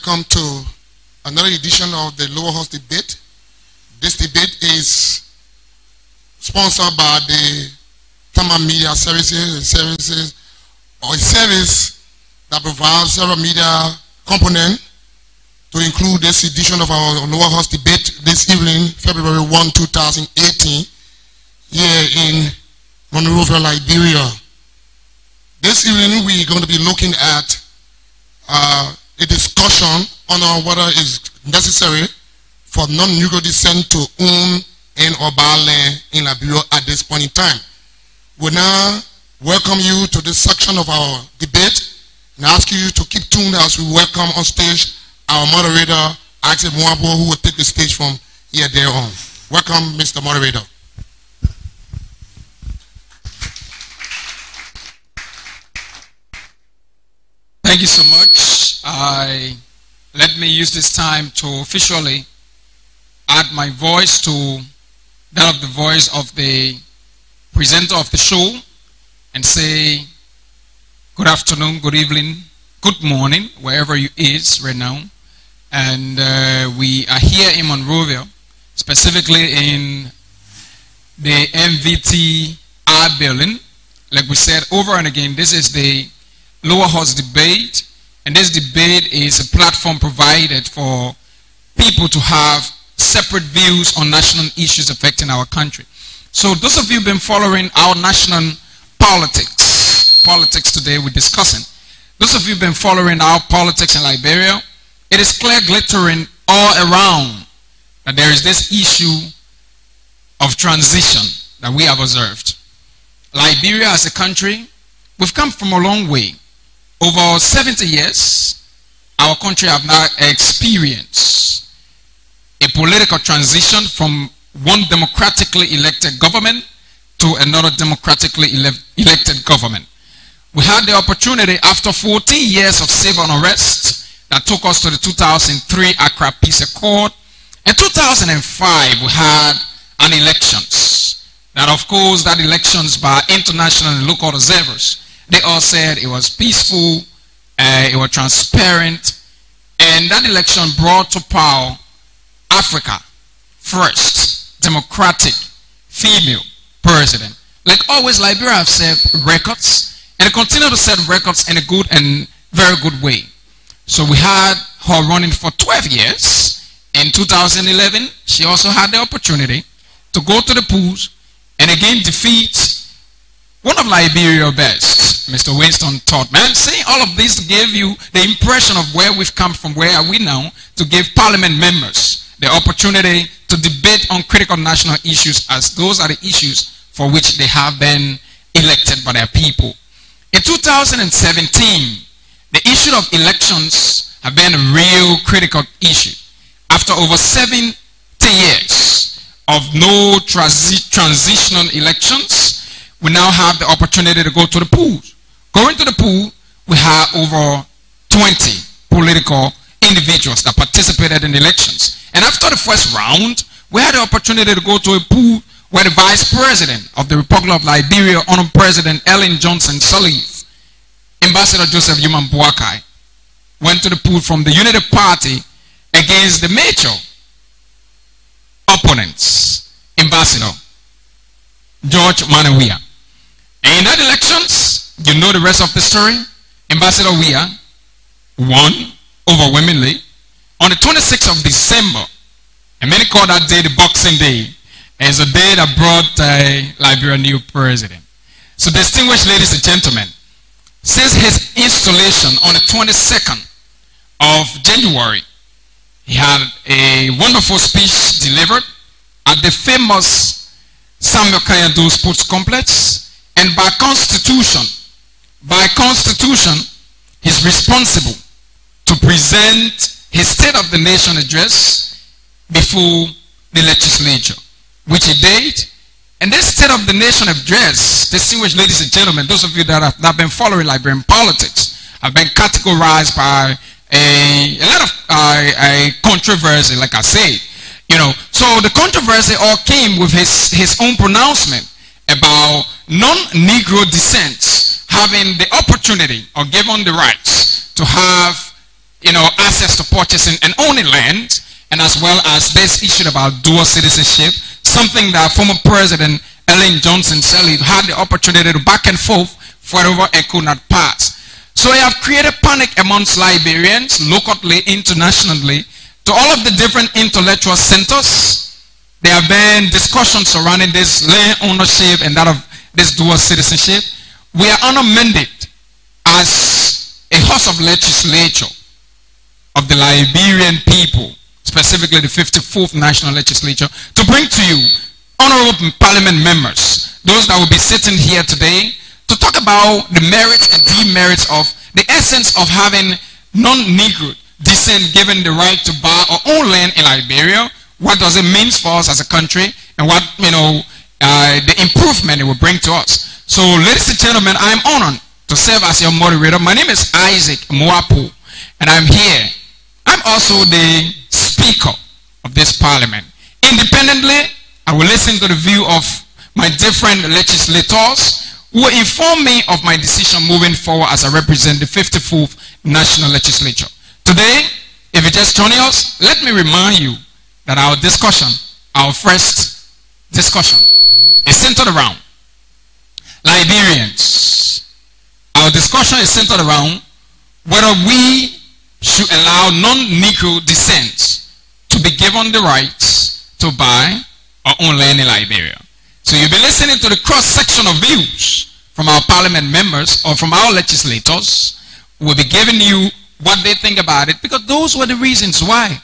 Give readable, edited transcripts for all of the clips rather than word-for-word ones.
Welcome to another edition of the Lower House Debate. This debate is sponsored by the Tama Media Services, a service that provides several media components to include this edition of our Lower House Debate this evening, February 1, 2018, here in Monrovia, Liberia. This evening we're going to be looking at a discussion on whether it's necessary for non-Negro descent to own and or buy land in Liberia at this point in time. We now welcome you to this section of our debate and ask you to keep tuned as we welcome on stage our moderator, Ake Mwabo, who will take the stage from here there on. Welcome, Mr. Moderator. Thank you so much. Let me use this time to officially add my voice to that of the voice of the presenter of the show and say good afternoon, good evening, good morning, wherever you is right now. And we are here in Monrovia, specifically in the MVTR building. Like we said over and again, this is the Lower House Debate, and this debate is a platform provided for people to have separate views on national issues affecting our country. So those of you who've been following our national politics today we're discussing, those of you who've been following our politics in Liberia, it is clear glittering all around that there is this issue of transition that we have observed. Liberia as a country, we've come from a long way. Over 70 years, our country have now experienced a political transition from one democratically elected government to another democratically elected government. We had the opportunity after 14 years of civil unrest that took us to the 2003 Accra Peace Accord. In 2005, we had an elections. That of course, that elections by international and local observers, they all said it was peaceful, it was transparent, and that election brought to power Africa first democratic female president. Like always, Liberia have set records, and they continue to set records in a good and very good way. So we had her running for 12 years. In 2011, she also had the opportunity to go to the polls and again defeat one of Liberia's best, Mr. Winston Totman. I'm saying all of this to give you the impression of where we've come from, where are we now, to give parliament members the opportunity to debate on critical national issues, as those are the issues for which they have been elected by their people. In 2017, the issue of elections have been a real critical issue. After over 70 years of no transitional elections, we now have the opportunity to go to the polls. Going to the poll, we have over 20 political individuals that participated in the elections. And after the first round, we had the opportunity to go to a poll where the Vice President of the Republic of Liberia, Honorable President Ellen Johnson Sirleaf, Ambassador Joseph Yuman Boakai, went to the poll from the Unity Party against the major opponents, Ambassador George Manawia. And in that elections, you know the rest of the story. Ambassador Weah won overwhelmingly on the 26th of December. And many call that day the Boxing Day, as a day that brought Liberia's new president. So distinguished ladies and gentlemen, since his installation on the 22nd of January, he had a wonderful speech delivered at the famous Samuel Kayadu Sports Complex. And by constitution, he's responsible to present his State of the Nation address before the legislature, which he did. And this State of the Nation address, distinguished ladies and gentlemen, those of you that have not been following Liberian politics, have been categorized by a lot of controversy, like I say. You know, so the controversy all came with his own pronouncement about non-Negro descent having the opportunity or given the rights to have access to purchasing and owning land, and as well as this issue about dual citizenship, something that former President Ellen Johnson Sirleaf had the opportunity to back and forth forever and could not pass. So they have created panic amongst Liberians, locally, internationally, to all of the different intellectual centers. There have been discussions surrounding this land ownership and that of this dual citizenship. We are on a mandate as a house of legislature of the Liberian people, specifically the 54th National Legislature, to bring to you honorable parliament members, those that will be sitting here today, to talk about the merits and demerits of the essence of having non-Negro descent given the right to buy or own land in Liberia. What does it mean for us as a country, and what the improvement it will bring to us. So, ladies and gentlemen, I am honored to serve as your moderator. My name is Isaac Mwapo, and I'm here. I'm also the Speaker of this Parliament. Independently, I will listen to the view of my different legislators who will inform me of my decision moving forward as I represent the 54th National Legislature. Today, if you just join us, let me remind you that our discussion, our first discussion, is centered around Liberians. Our discussion is centered around whether we should allow non-Negro descent to be given the rights to buy or own land in Liberia. So you'll be listening to the cross-section of views from our parliament members or from our legislators who will be giving you what they think about it, because those were the reasons why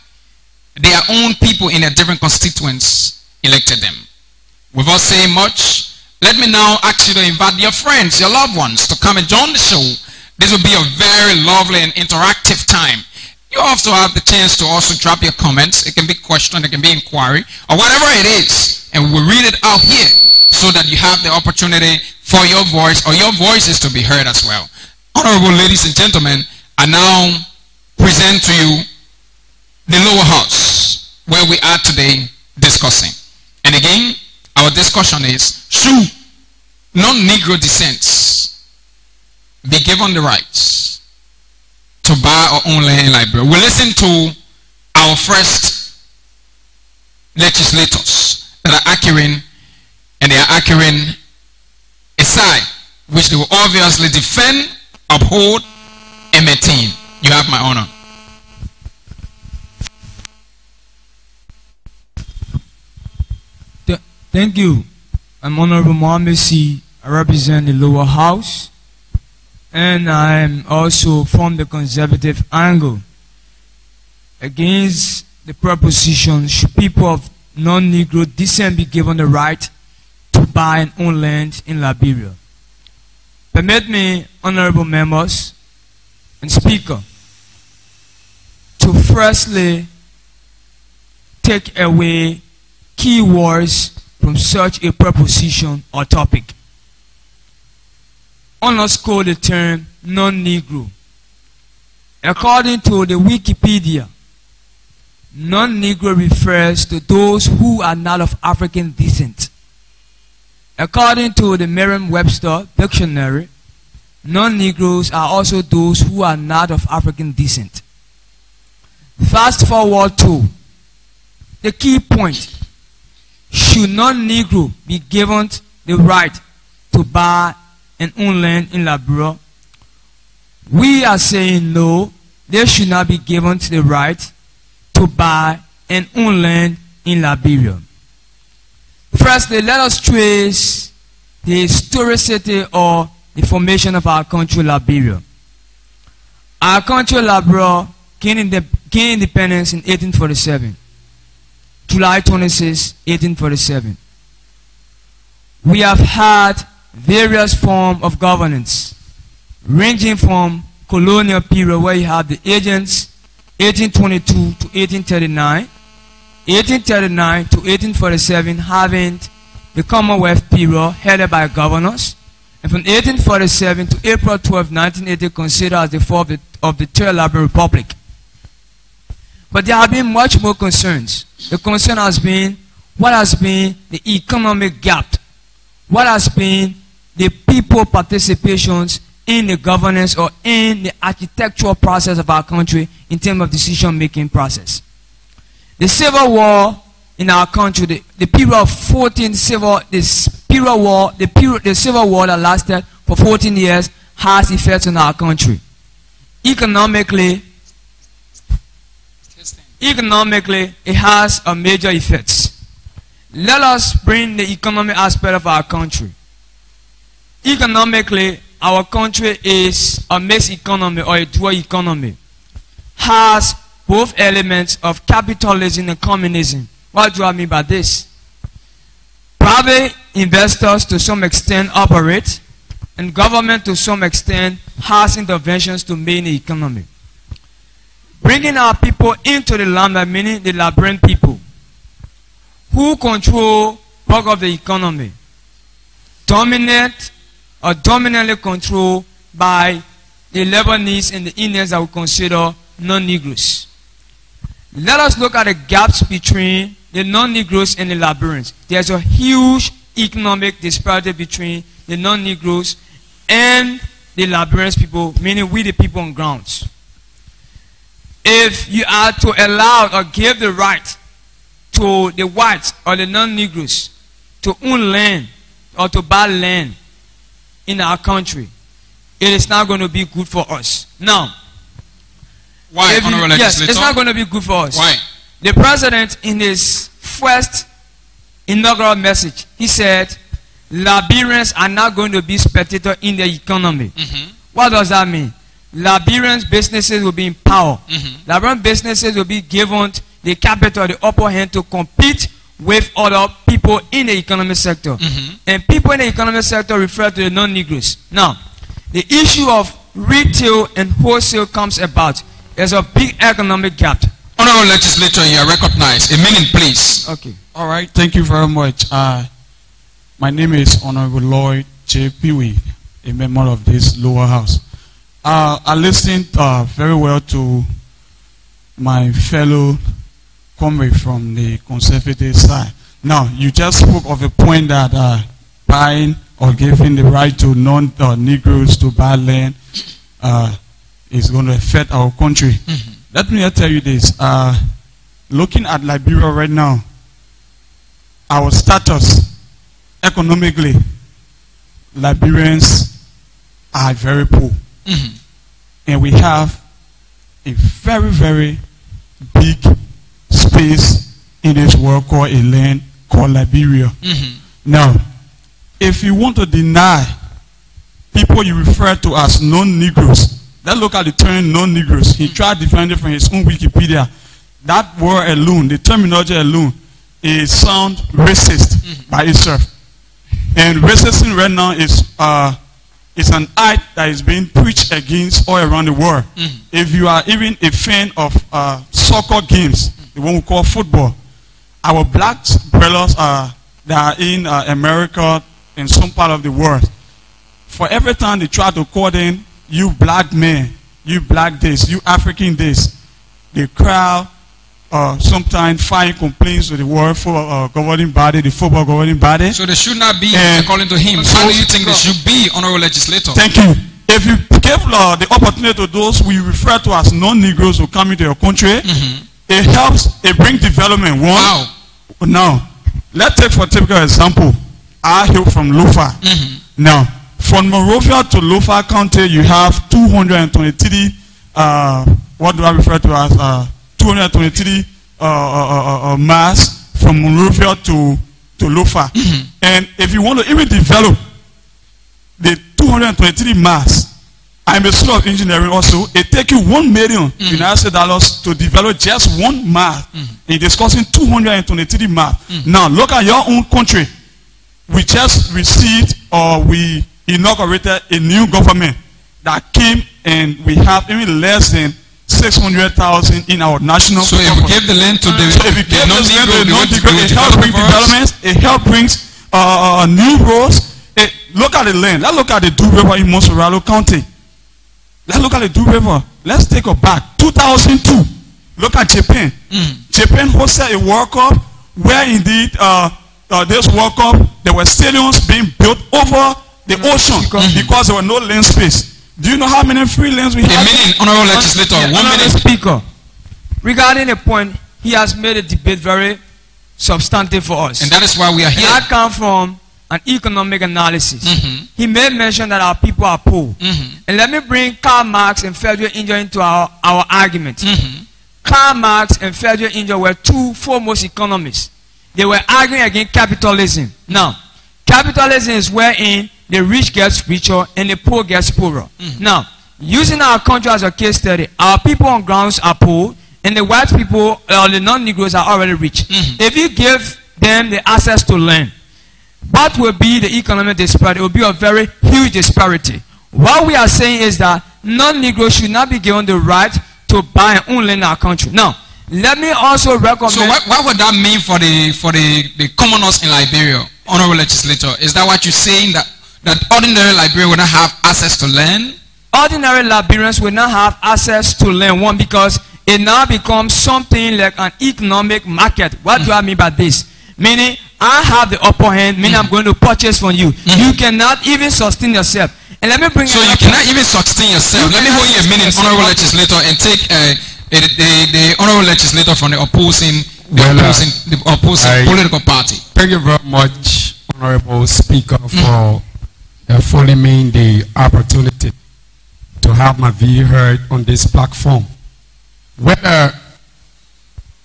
their own people in their different constituents elected them. Without saying much, let me now ask you to invite your friends, your loved ones, to come and join the show. This will be a very lovely and interactive time. You also have the chance to also drop your comments. It can be question, it can be inquiry, or whatever it is, and we'll read it out here so that you have the opportunity for your voice or your voices to be heard as well. Honorable ladies and gentlemen, I now present to you the lower house where we are today discussing. And again, our discussion is, should non-Negro descents be given the rights to buy or own land in Liberia? We'll listen to our first legislators that are arguing, and they are arguing a side which they will obviously defend, uphold, and maintain. You have my honor. Thank you. I'm Honorable Mohammed C. I represent the lower house, and I'm also from the conservative angle against the proposition, should people of non-Negro descent be given the right to buy and own land in Liberia. Permit me, honorable members and speaker, to firstly take away keywords from such a proposition or topic. Underscore the term non-Negro. According to the Wikipedia, non-Negro refers to those who are not of African descent. According to the Merriam-Webster dictionary, non-Negroes are also those who are not of African descent. Fast forward to the key point. Should non-Negro be given the right to buy and own land in Liberia? We are saying no, they should not be given the right to buy and own land in Liberia. Firstly, let us trace the historicity or the formation of our country, Liberia. Our country, Liberia, gained independence in 1847. July 26, 1847. We have had various forms of governance, ranging from colonial period where you have the agents, 1822 to 1839, 1839 to 1847 having the Commonwealth period headed by governors, and from 1847 to April 12, 1980 considered as the fall of the Third Liberian Republic. But there have been much more concerns. The concern has been what has been the economic gap, what has been the people participations in the governance or in the architectural process of our country in terms of decision-making process. The civil war in our country, the period of 14 civil, the civil war that lasted for 14 years has effects on our country. Economically, it has a major effect. Let us bring the economic aspect of our country. Economically, our country is a mixed economy or a dual economy. Has both elements of capitalism and communism. What do I mean by this? Private investors to some extent operate, and government to some extent has interventions to make the economy. Bringing our people into the land, meaning the Liberian people, who control bulk of the economy, dominate or dominantly controlled by the Lebanese and the Indians that we consider non-Negroes. Let us look at the gaps between the non-Negroes and the Liberians. There's a huge economic disparity between the non-Negroes and the Liberian people, meaning we the people on grounds. If you are to allow or give the right to the whites or the non-Negroes to own land or to buy land in our country, it is not going to be good for us. Now, why? Yes, it's not going to be good for us. Why? The president, in his first inaugural message, he said, Liberians are not going to be spectators in the economy. What does that mean? Liberians businesses will be in power. Liberian businesses will be given the capital, the upper hand to compete with other people in the economic sector. And people in the economic sector refer to the non-Negroes. Now, the issue of retail and wholesale comes about. There's a big economic gap. Honorable legislator, you are recognized. A minute, please. Okay. All right. Thank you very much. My name is Honorable Lloyd J. Peewee, a member of this lower house. I listened very well to my fellow comrade from the conservative side. Now, you just spoke of a point that buying or giving the right to non-Negroes to buy land is going to affect our country. Let me tell you this. Looking at Liberia right now, our status economically, Liberians are very poor. And we have a very, very big space in this world called a land called Liberia. Now, if you want to deny people you refer to as non-Negroes, let's look at the term non-Negroes. He tried to define it from his own Wikipedia. That word alone, the terminology alone, is sound racist by itself. And racism right now is an act that is being preached against all around the world. If you are even a fan of soccer games, the one we call football, our black brothers that are in America and some part of the world, for every time they try to call them, you black men, you black this, you African this, the crowd sometimes file complaints to the world for governing body, the football governing body. So they should not be, according to him. How do you think they should be, honorable legislator? Thank you. If you give the opportunity to those we refer to as non-Negroes who come into your country, it helps, it brings development. One, wow. Now, let's take for a typical example, I hail from Lofa. Now, from Monrovia to Lofa County, you have 223, what do I refer to as 223 miles from Monrovia to Lofa. And if you want to even develop the 223 miles, I'm a student of engineering also, it takes you $1 million United States dollars to develop just 1 mile. In discussing 223 miles. Now, look at your own country. We just received or we inaugurated a new government that came, and we have even less than 600,000 in our national. So if we give the land to the non-Negro, it helps bring developments. It helps bring new roads. Look at the land. Let's look at the Du River in Monserrado County. Let's look at the Du River. Let's take it back. 2002. Look at Japan. Japan hosted a World Cup where indeed this World Cup there were stadiums being built over the ocean because there was no land space. Do you know how many free lands we have? A minute, honorable legislator. 1 minute. Speaker, regarding the point, he has made a debate very substantive for us. And that is why we are here. And I come from an economic analysis. He made mention that our people are poor. And let me bring Karl Marx and Friedrich Engels into our argument. Karl Marx and Friedrich Engels were two foremost economists. They were arguing against capitalism. Now, capitalism is wherein the rich gets richer and the poor gets poorer. Now, using our country as a case study, our people on grounds are poor, and the white people, or the non-Negroes, are already rich. If you give them the access to land, what will be the economic disparity? It will be a very huge disparity. What we are saying is that non-Negroes should not be given the right to buy and own land in our country. Now, let me also recommend... So what would that mean for the commoners in Liberia, honorable legislator? Is that what you're saying, that ordinary Liberians will not have access to land? Ordinary Liberians will not have access to land. One, because it now becomes something like an economic market. What do I mean by this? Meaning, I have the upper hand, meaning I'm going to purchase from you. You cannot even sustain yourself. And let me bring... So you cannot even sustain yourself. Let me hold you a minute, honorable legislator, and take the honorable legislator from the opposing political party. Thank you very much, honorable speaker, for affording me the opportunity to have my view heard on this platform. Whether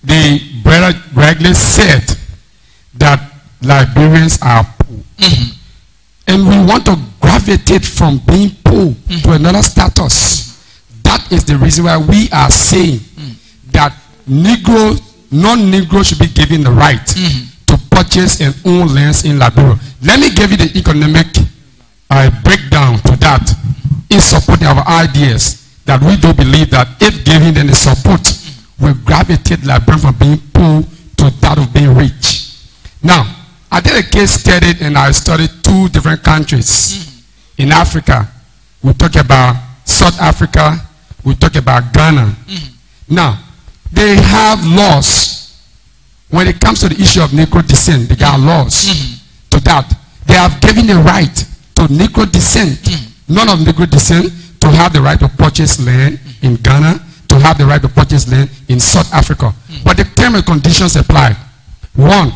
the brother regularly said that Liberians are poor, and we want to gravitate from being poor to another status. That is the reason why we are saying that non-Negro should be given the right to purchase and own lands in Liberia. Let me give you the economic breakdown to that in supporting our ideas, that we do believe that if given then the support will gravitate Liberia from being poor to that of being rich. Now, I did a case study and I studied 2 different countries in Africa. We talk about South Africa, we talk about Ghana. Now, they have laws when it comes to the issue of Negro descent. They got laws to that. They have given the right to Negro descent, none of Negro descent, to have the right to purchase land in Ghana, to have the right to purchase land in South Africa. But the term and conditions apply. One,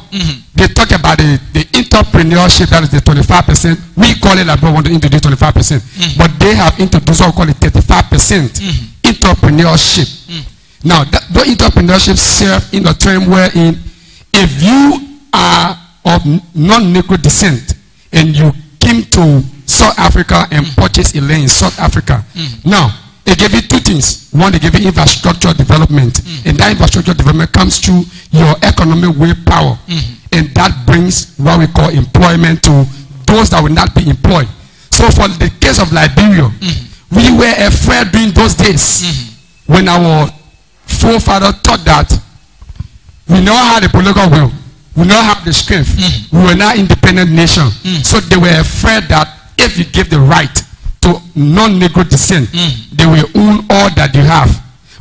they talk about the entrepreneurship, that is the 25%. We call it like we want to introduce 25%. But they have introduced what we call it 35% entrepreneurship. Now, that entrepreneurship serves in a term wherein if you are of non-Negro descent and you came to South Africa and purchased a land in South Africa, now, they give you 2 things. One, they give you infrastructure development. And that infrastructure development comes through your economic willpower. And that brings what we call employment to those that will not be employed. So for the case of Liberia, we were afraid during those days when our forefathers thought that we never had a political will, we never have the strength, we were not independent nation. So they were afraid that if you give the right to non-Negro descent, they will own all that you have.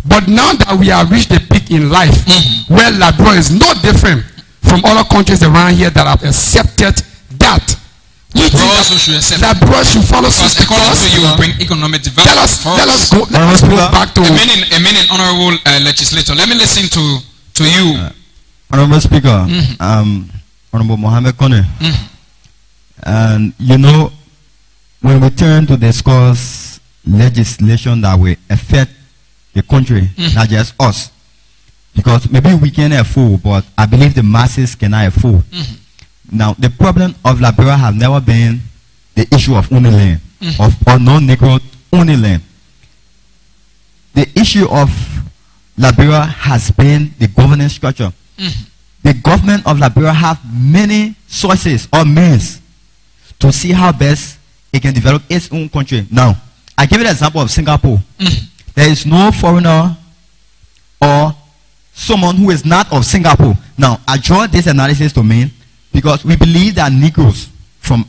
But now that we have reached the peak in life, where Liberia is no different from other countries around here that have accepted that, Liberia should follow suit. Because you will bring economic development. Let us go back to a minute, honorable legislator. Let me listen to you. Honorable Speaker, Honorable Mohammed Kone. And you know, when we turn to discuss legislation that will affect the country, not just us, because maybe we can afford, but I believe the masses cannot afford. Now, the problem of Liberia has never been the issue of owning land, or non-Negro owning land. The issue of Liberia has been the governance structure. The government of Liberia have many sources or means to see how best it can develop its own country. Now, I give you the example of Singapore. There is no foreigner or someone who is not of Singapore. Now, I draw this analysis to mean because we believe that Negroes, from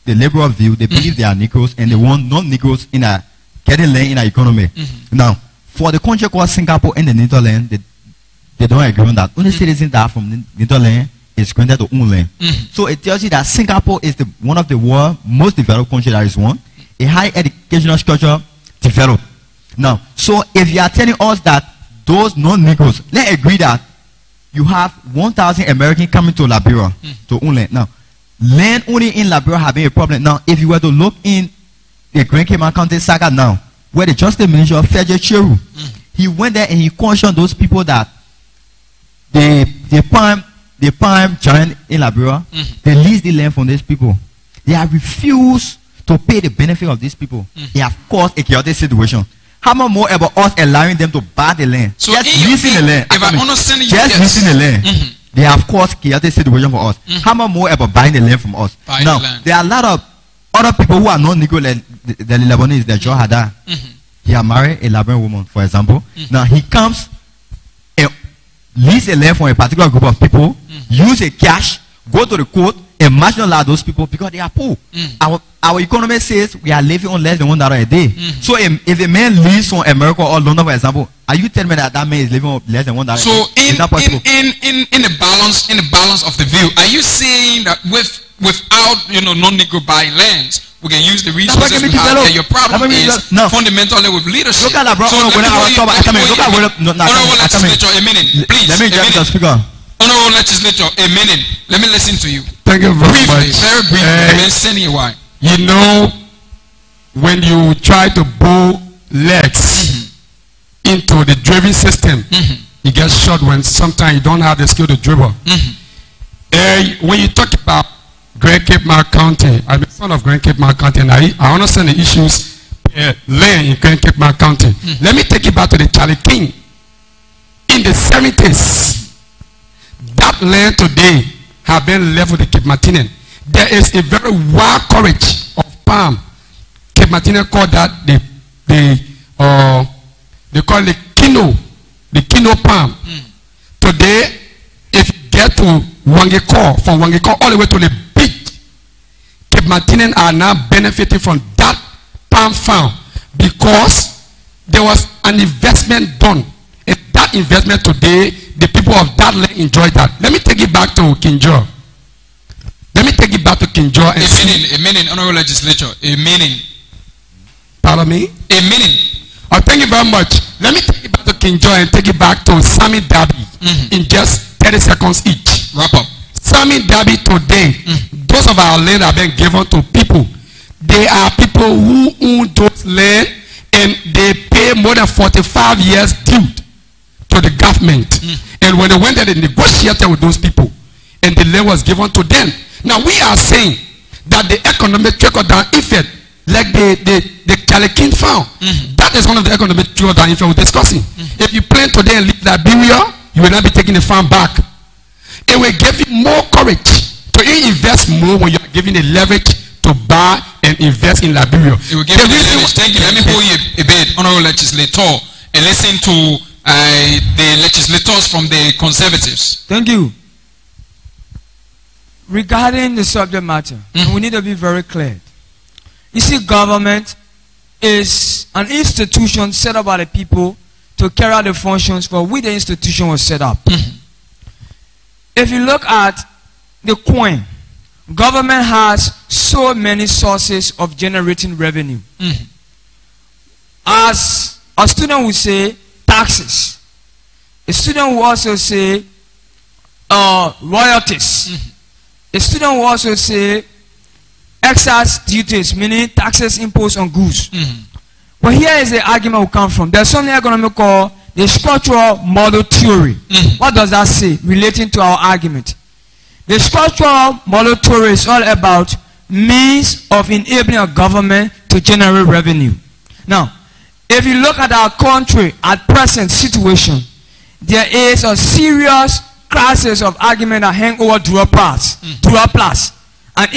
the liberal view, they believe they are Negroes and they want non-Negroes in a getting land in our economy. Now, for the country called Singapore and the Netherlands, they don't agree on that. Only citizens that are from the Netherlands is granted to own land. So it tells you that Singapore is one of the world's most developed countries. That is one. A high educational structure, develop. Now, so if you are telling us that those non-Negroes, let's agree that you have 1,000 Americans coming to Liberia to own land. Now, land only in Liberia have been a problem. Now, if you were to look in the Grand Cayman County saga now, where the Justice Minister Fedje Cheru, he went there and he cautioned those people that the prime giant in Liberia, they lease the land from these people. They have refused to pay the benefit of these people. They have caused a chaotic situation. How much more about us allowing them to buy the land? So just leasing the land. If I understand you, just leasing the land. They have caused chaotic situation for us. How much more about buying the land from us? Now, there are a lot of other people who are not Negro, the Lebanese, the Joe Hada. He has married a Liberian woman, for example. Now, he comes and lease a land from a particular group of people, use a cash, go to the court, and marginalize those people because they are poor. Our economy says we are living on less than $1 a day. So if a man leaves from America or London, for example, are you telling me that that man is living on less than $1 so a day? In the balance of the view, are you saying that without non-Negro buying lands, we can use the resources we have? And your problem is fundamentally with leadership. Look at that, bro. So Look at a minute, please. Let me get the speaker. Honorable legislature, a minute. Let me listen to you. Thank you very much. Very briefly. Why? You know, when you try to bow legs into the driving system, you get shot when sometimes you don't have the skill to dribble. When you talk about Grand Cape Mal County, I'm a son of Grand Cape Mal County, and I understand the issues land in Grand Cape Mal County. Let me take you back to the Charlie King. In the 70s, that land today have been left with the Cape Martinian. There is a very wild courage of palm. Cape Martinian call that they call it the kino palm. Today, if you get to Wangeko, from Wangeko all the way to the beach, Cape Martinian are now benefiting from that palm farm because there was an investment done. And that investment today, the people of that land enjoy that. Let me take it back to Kinjo. A meaning, honorable legislature. A meaning. Pardon me? A meaning. Oh, thank you very much. Let me take it back to Kinjo and take it back to Sami Dabi in just 30 seconds each. Wrap up. Sami Dabi today, those of our land have been given to people. They are people who own those land and they pay more than 45 years due to the government. And when they went there, they negotiated with those people and the land was given to them. Now we are saying that the economic trickle-down effect, like the Calikin found, that is one of the economic trickle-down effect we're discussing. If you plan today and leave Liberia, you will not be taking the farm back. It will give you more courage to invest more when you are giving the leverage to buy and invest in Liberia. It will give you the leverage. Thank you. Let me hold you a bit, honorable legislator, and listen to the legislators from the conservatives. Thank you. Regarding the subject matter, we need to be very clear. You see, government is an institution set up by the people to carry out the functions for which the institution was set up. If you look at the coin, government has so many sources of generating revenue. As a student would say, taxes. A student will also say royalties. A student will also say excise duties, meaning taxes imposed on goods. But here is the argument will come from. There's something economic called the structural model theory. What does that say relating to our argument? The structural model theory is all about means of enabling a government to generate revenue. Now, if you look at our country at present situation, there is a serious crisis of argument that hang over Dura Plus, an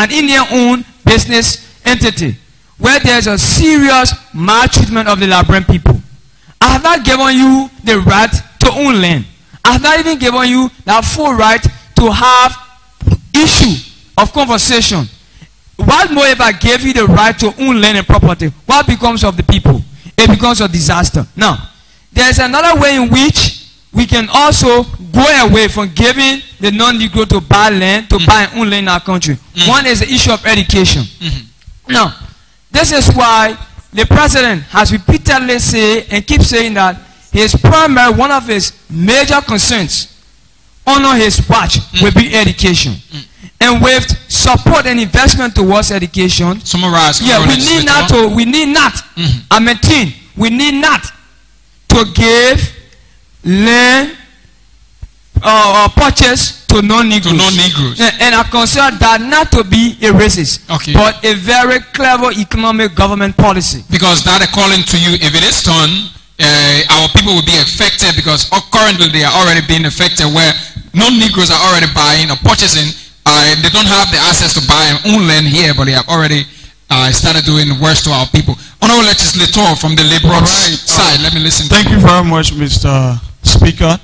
Indian-owned business entity, where there is a serious maltreatment of the Liberian people. I have not given you the right to own land. I have not even given you that full right to have issue of conversation. What more if I gave you the right to own land and property? What becomes of the people? It becomes a disaster. Now, there is another way in which we can also go away from giving the non-Negro to buy land, to buy and own land in our country. One is the issue of education. Now, this is why the president has repeatedly said and keeps saying that one of his major concerns on his watch will be education. And with support and investment towards education, summarize. Yeah, we need not to give land or purchase to non-Negroes. And I consider that not to be a racist, but a very clever economic government policy. Because that, according to you, if it is done, our people will be affected, because currently they are already being affected, where non-Negroes are already buying or purchasing. They don't have the access to buy and own land here, but they have already started doing worse to our people. Honorable Legislator from the Liberal side, let me listen. Thank you very much, Mr. Speaker.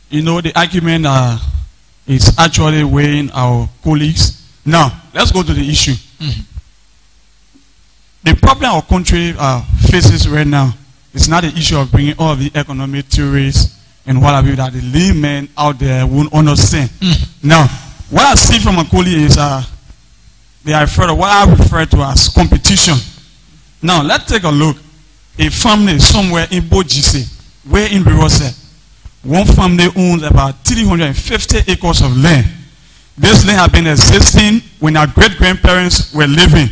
You know, the argument is actually weighing our colleagues. Now, let's go to the issue. The problem our country faces right now is not the issue of bringing all the economic theories and what have you that the laymen out there won't understand. Now, what I see from my colleague is they are afraid of what I refer to as competition. Now, let's take a look. A family somewhere in Bojise, where in Birose, one family owns about 350 acres of land. This land has been existing when our great-grandparents were living,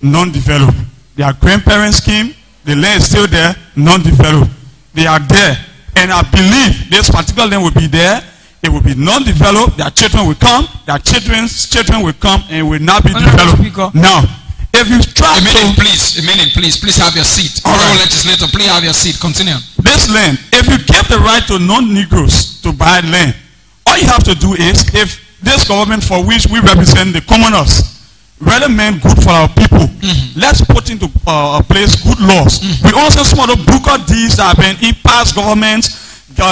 non-developed. Their grandparents came, the land is still there, non-developed. They are there. And I believe this particular land will be there. It will be non-developed. Their children will come. Their children's children will come and will not be developed. Now, if you try please have your seat. Honorable Legislator, please have your seat. Continue. This land, if you give the right to non-Negroes to buy land, all you have to do is, if this government for which we represent the commoners rather meant good for our people, let's put into place good laws. We also some of the broker deeds that have been in past governments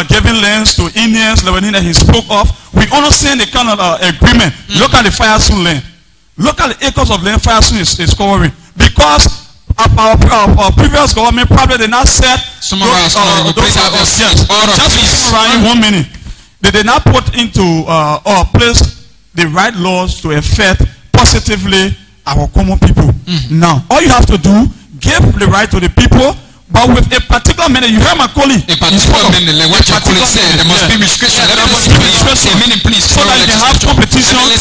giving lands to Indians, Lebanese that he spoke of. We understand the kind of agreement. Look at the Firesoon land. Look at the acres of land Firesoon is covering. Because our previous government probably did not set summarize 1 minute. They did not put into place the right laws to affect positively our common people. Now, all you have to do, give the right to the people, but with a particular minute. You hear my colleague? A particular minute, like what your colleague said, there must be restriction. Let me listen, please. So that you can have competition. Let me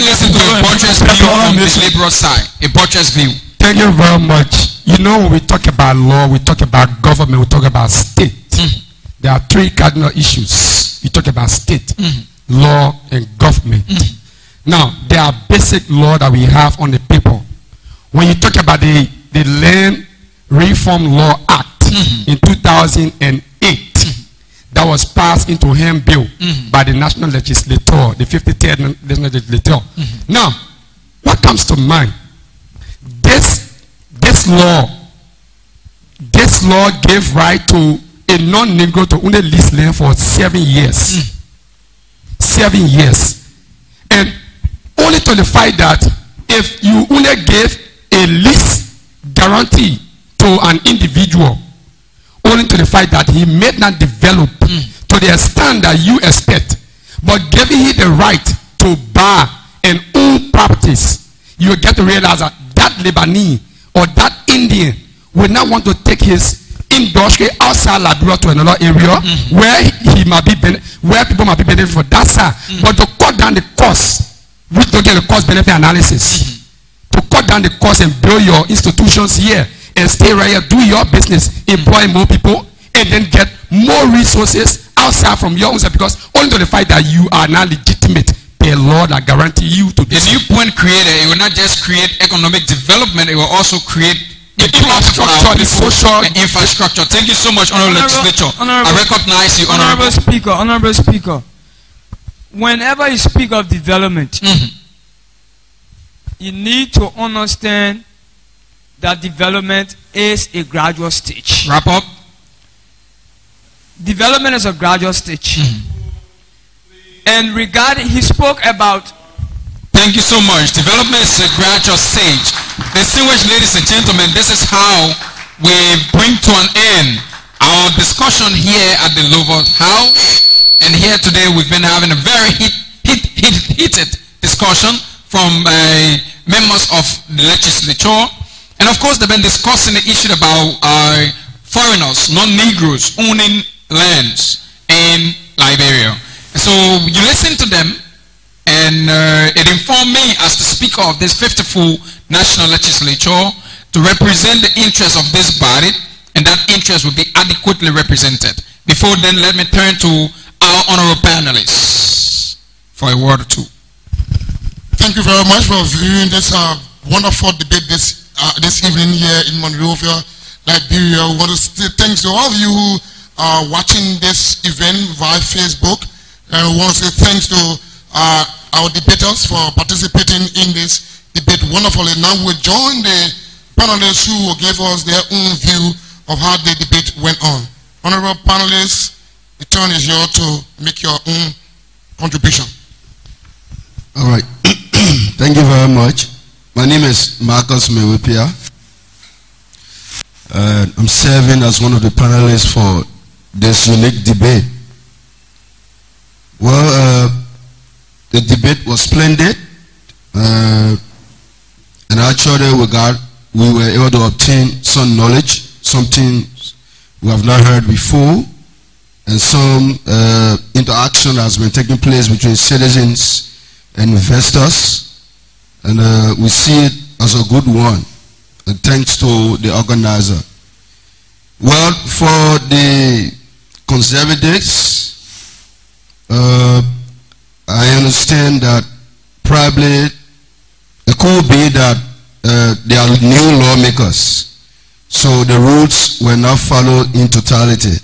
listen to a buttress view on the Liberal side. A buttress view. Thank you very much. You know, when we talk about law, we talk about government, we talk about state. There are three cardinal issues. We talk about state, law, and government. Now, there are basic law that we have on the people. When you talk about the Land Reform Law Act in 2008, that was passed into hand bill by the National Legislature, the 53rd National Legislature. Now, what comes to mind? This law gave right to a non-Negro to only lease land for 7 years. 7 years. And only to the fact that if you only give a lease guarantee to an individual, only to the fact that he may not develop to the extent that you expect, but giving him the right to buy and own properties, you get to realize that that Lebanese or that Indian will not want to take his industry outside Liberia to another area where he might be where people might be benefiting for that side, but to cut down the cost. We don't get the cost benefit analysis. To cut down the cost and build your institutions here and stay right here, do your business, employ more people, and then get more resources outside from your own side, because only to the fact that you are now legitimate per law that guarantee you to do. The new point created, it will not just create economic development, it will also create infrastructure, the social infrastructure. Thank you so much, Honorable Legislator. I recognize you, Honorable Speaker. Honorable Speaker. Whenever you speak of development, you need to understand that development is a gradual stage. Wrap up. Development is a gradual stage. And regarding, he spoke about. Thank you so much. Development is a gradual stage. Distinguished ladies and gentlemen, this is how we bring to an end our discussion here at the Lower House. And here today we've been having a very heated discussion from members of the legislature. And of course, they've been discussing the issue about foreigners, non-Negroes, owning lands in Liberia. And so you listen to them, and it informed me as the speaker of this 54th National Legislature to represent the interests of this body, and that interest will be adequately represented. Before then, let me turn to our honorable panelists for a word or two. Thank you very much for viewing this wonderful debate this evening here in Monrovia, Liberia. We want to say thanks to all of you who are watching this event via Facebook. And we want to say thanks to our debaters for participating in this debate wonderfully. Now we'll join the panelists who will give us their own view of how the debate went on. Honorable panelists, the turn is yours to make your own contribution. All right. Thank you very much. My name is Marcus Mewipia. I'm serving as one of the panelists for this unique debate. Well, the debate was splendid, and actually we were able to obtain some knowledge, something we have not heard before, and some interaction has been taking place between citizens and investors, and we see it as a good one, and thanks to the organizer. Well, for the conservatives, I understand that probably it could be that they are new lawmakers, so the rules were not followed in totality.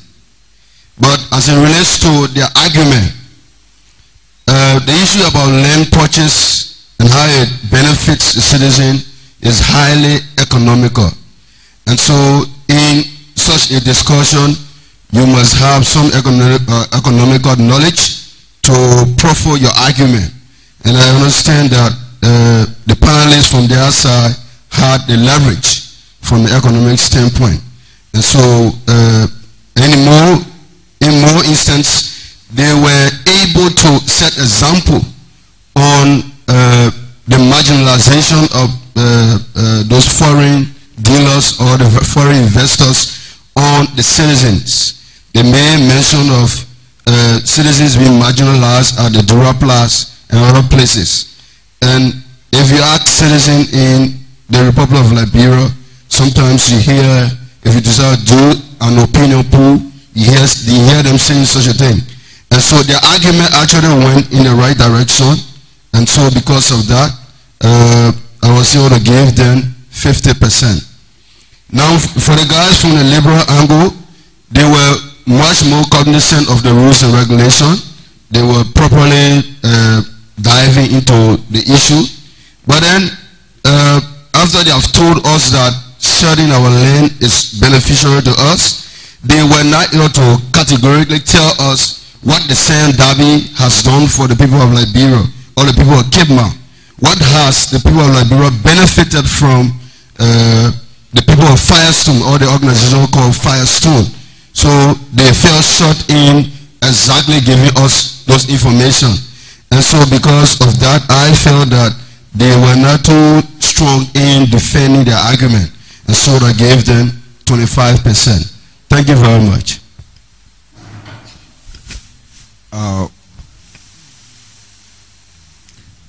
But as it relates to their argument, the issue about land purchase and how it benefits the citizen is highly economical. And so in such a discussion, you must have some economical knowledge to proffer your argument. And I understand that the panelists from their side had the leverage from the economic standpoint. And so in more instances, they were able to set example on the marginalization of those foreign dealers or the foreign investors on the citizens. They made mention of citizens being marginalized at the Dura Plus and other places. And if you ask citizens in the Republic of Liberia, sometimes you hear, if you decide to do an opinion poll, you hear them saying such a thing. And so their argument actually went in the right direction. And so because of that, I was able to give them 50%. Now, for the guys from the liberal angle, they were much more cognizant of the rules and regulation. They were properly diving into the issue. But then, after they have told us that shedding our land is beneficial to us, they were not able to categorically tell us what the Sand Derby has done for the people of Liberia or the people of Cape Mount. What has the people of Liberia benefited from the people of Firestone or the organization called Firestone? So they fell short in exactly giving us those information. And so because of that, I felt that they were not too strong in defending their argument. And so I gave them 25%. Thank you very much.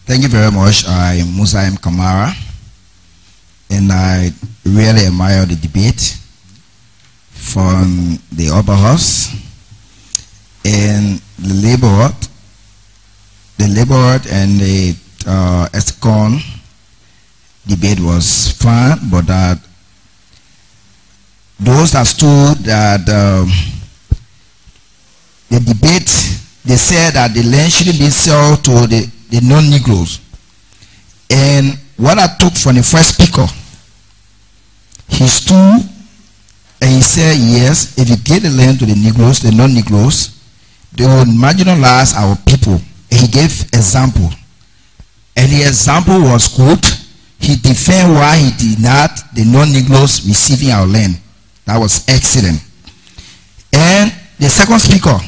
Thank you very much. I'm Musa M. Kamara, and I really admire the debate from the upper house and the Labour and the ESCON debate was fun, but that those that stood that the debate, they said that the land shouldn't be sold to the non-Negroes. And what I took from the first speaker, he stood and he said, yes, if you give the land to the Negroes, the non-Negroes, they will marginalize our people. And he gave example. And the example was good. He defended why he denied the non-Negroes receiving our land. That was excellent. And the second speaker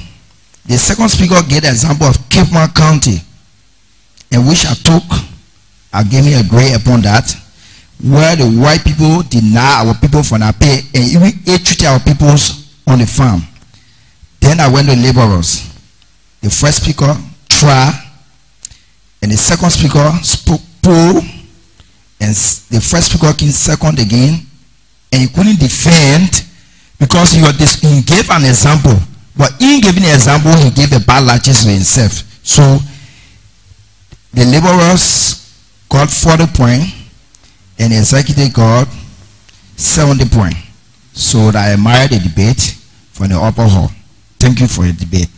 gave the example of Cape Mount County, in which I took are giving a grade upon that, where the white people deny our people for their pay and even treat our peoples on the farm. Then I went to laborers. The first speaker tried, and the second speaker spoke poor, and the first speaker came second again, and he couldn't defend because he gave an example. But in giving an example, he gave a bad latches to himself. So the laborers got 40 points, and the executive got 70 points. So I admired the debate from the upper hall. Thank you for the debate.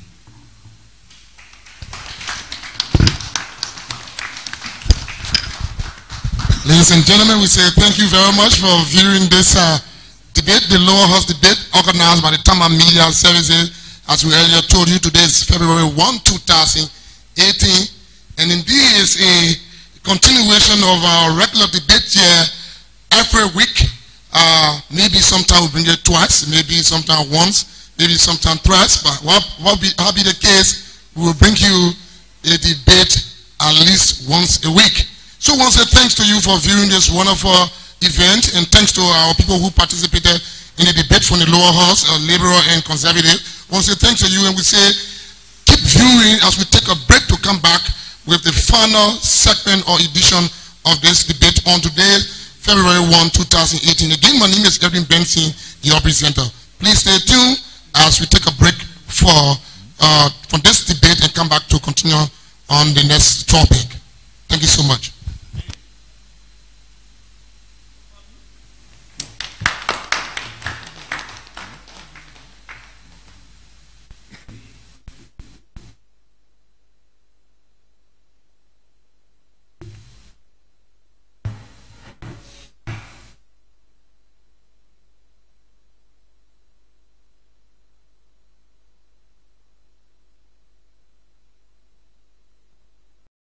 Ladies and gentlemen, we say thank you very much for viewing this debate, the lower house debate organized by the Tama Media Services. As we earlier told you, today is February 1, 2018, and indeed it's a continuation of our regular debate here every week. Maybe sometimes we bring it twice, maybe sometimes once, maybe sometimes twice, but what be the case, we will bring you a debate at least once a week. So once again, thanks to you for viewing this wonderful event, and thanks to our people who participated in the debate from the lower house, Liberal and Conservative. Once again, thanks to you, and we say keep viewing as we take a break to come back with the final segment or edition of this debate on today, February 1, 2018. Again, my name is Edwin Benson, your presenter. Please stay tuned as we take a break for this debate and come back to continue on the next topic. Thank you so much.